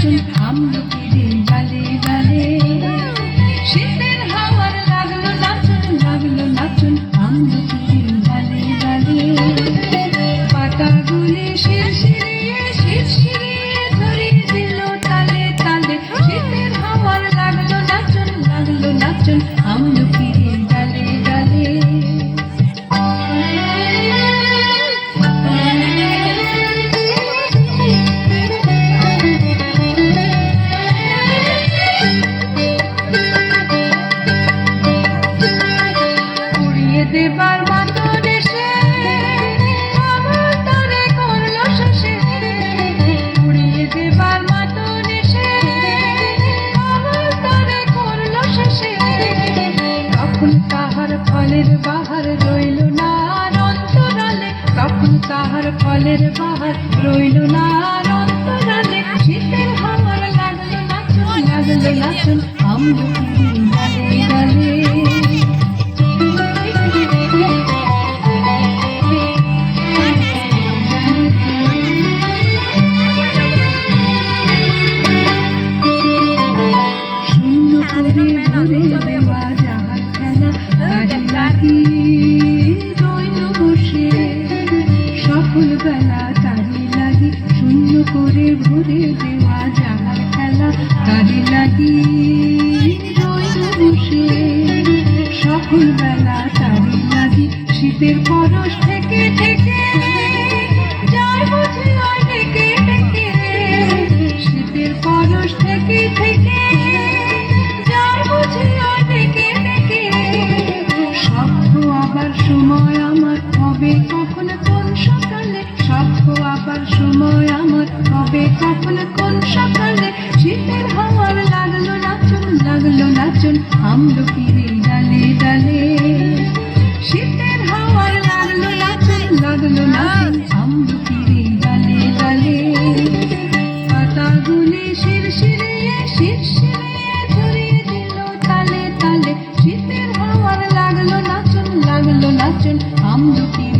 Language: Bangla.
নাচন আমলকির ডালে ডালে। শীতের হাওয়ার লাগলো নাচন আমলকির ডালে ডালে। পাতাগুলি শিরশিরিয়ে ধরিয়ে দিল তালে তালে। শীতের হাওয়ার লাগলো নাচন আমলকির ডালে ডালে। দেবার মাতন এসে আমার তরে করলো শশে। উড়িয়ে দেবার মাতন এসে আমার তরে করলো শশে। তখন তাহার ফলের বাহার রইল না আর অন্তরালে। তখন তাহার ফলের বাহার রইল না আর অন্তরালে। শীতের হাওয়ার লাগলো নাচন আমলকির ডালে ডালে। ভরে দেওয়া যাহার খেলা কাজে লাগি রইল বসে। সকল বেলা তারি লাগি শূন্য করে ভরে দেওয়া যাহার খেলা কাজে লাগি রইল বসে। সকল বেলা তারি লাগি শীতের পরশ থেকে থেকে যায় বুঝি হয় ডেকে ডেকে। শীতের পরশ থেকে থেকে আবার সময় আমার হবে কখন কোন সকালে। সভ্য আবার সময় আমার হবে কখন কোন সকালে। শীতের হাওয়ার লাগলো নাচন আমলকির ডালে ডালে। শীতের হাওয়ার লাগলো নাচন আমলকির ডালে ডালে। পাতাগুলি শিরশিরিয়ে ধরিয়ে দিল তালে তালে। শীতের হাওয়ার লাগলো নাচন আমলকির